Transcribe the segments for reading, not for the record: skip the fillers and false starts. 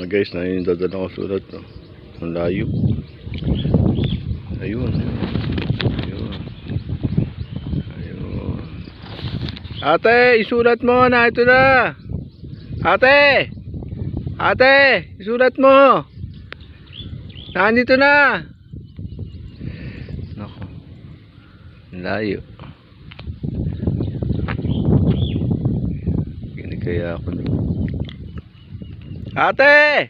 Guys, na yung dadala ko sulat, no? Ang layo. Ayun. Ayun. Ayun. Ate, isulat mo na. Ito na. Ate. Ate, isulat mo. Nandito na. Nako. Ang layo. Kaya ako. Ate!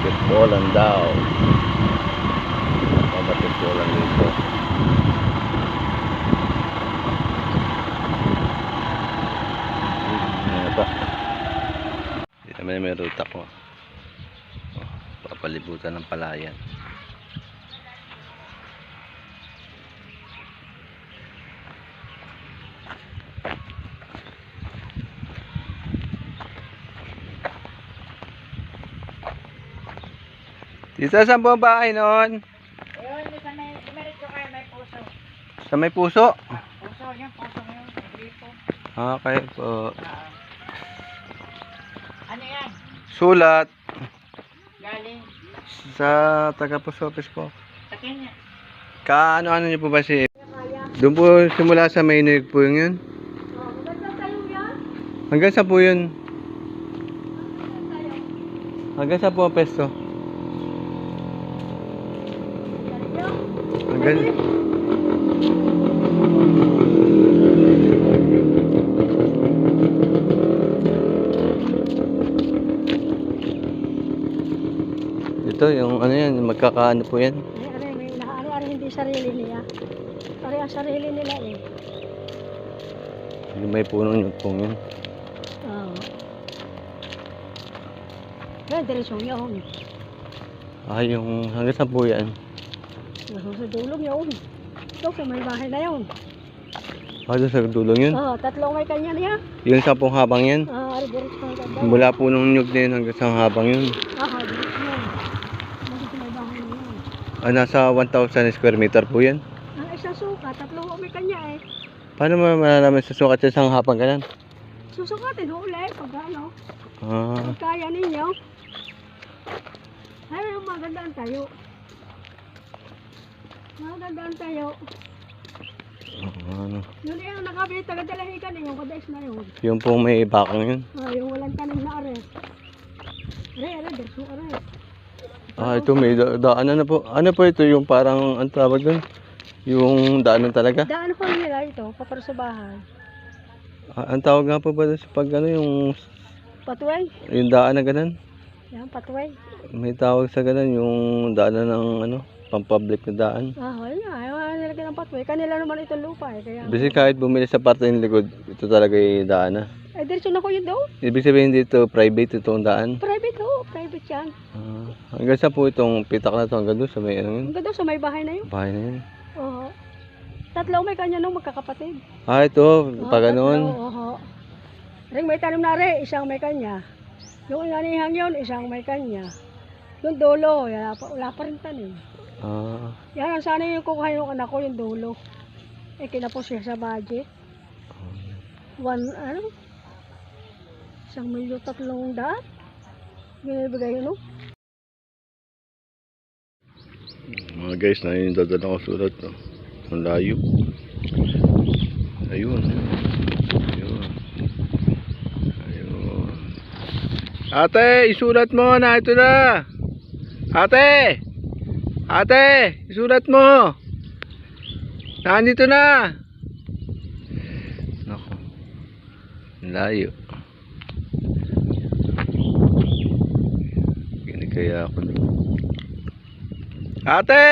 Basketballan daw. Basketballan dito. Ito. Dito may ruta ko. Papalibutan ng palayan. Tita, saan po ang bahay noon? Ayun, sa may kayo may puso. Sa may puso? Puso yun, gripo. Okay po. Ano yan? Sulat. Galing. Sa taga-post office po. Takin niya. Kaano-ano niyo po ba si... Doon po simula sa may niyog po yung yun? Hanggang sa po yun? Hanggang sa po ang pesto? Hanggang... Ito yung ano yan, magkakaano po yan? May nakaari hindi sarili niya. Ari ang sarili nila eh. Yung may punong yung pong yun. Oo. Ngayon, diresyon yun. Ah, yung hanggang sa po yan? Sa dulong yun. Ito, sa may bahay na yun. Ah, doon sa dulong yun? Oo, tatlong may kanya niya. Yung sa pong habang yan? Ari, diretso na ganda. Mula po nung nyug na yun hanggang sa habang yun. Diretso na. Dito may bahay na yun. Ah, nasa 1,000 square meter po yan? Ang isang suka, tatlong may kanya eh. Paano mo malalaman sa sukat sa isang hapang ganan? Susukatin, huli, pag ano. Ah, Pag kaya ninyo. Ay, magandaan tayo. Magandaan tayo. ano. Yun yung nakabili taga-dalahikan eh, yung kades na yun. Yung pong may bakang yun? Yung walang tanim na are. Are, derso are. Ah, ito may daanan na po. Ano po ito yung parang, ang tawag doon? Yung daanan talaga? Daan po nila ito, paparo sa bahay. Ah, ang tawag nga po ba sa pag ano yung Patway. yung daan na ganun? Yan, patway. May tawag sa ganun yung daanan ng ano, pang-public na daan. Ayaw nilagyan ng patway. Kanila naman itong lupa eh. Kaya, Kasi kahit bumili sa parte ng likod, ito talaga yung daan na. eh, diretso na ko yun daw. Ibig sabihin dito, private itong daan. Private ho, private yan. Ah, hanggang sa po itong pitak na ito, hanggang doon sa may ano yun? Ang ganda sa may bahay na yun. Bahay na yun. Oo. Tatlo may kanya nung magkakapatid. Ah, ito, pag ganoon. Oo. Ring may tanim na rin, isang may kanya. Yung inanihang yun, isang may kanya. Yung dulo, wala pa rin tanim. Ah, Yan ang sana yung kukuha yung anak ko, yung dulo. Eh, kinapos siya sa budget. Isang milyon 300,000. Binibigay yun, no? mga guys, na yung dadala ko sulat, no? Ang layo. Ayun. Ayun. Ayun. Ate, isulat mo na. Ito na. Ate! Ate! Isulat mo. Nandito na. Nako. Ang layo. Kaya ako. Ate!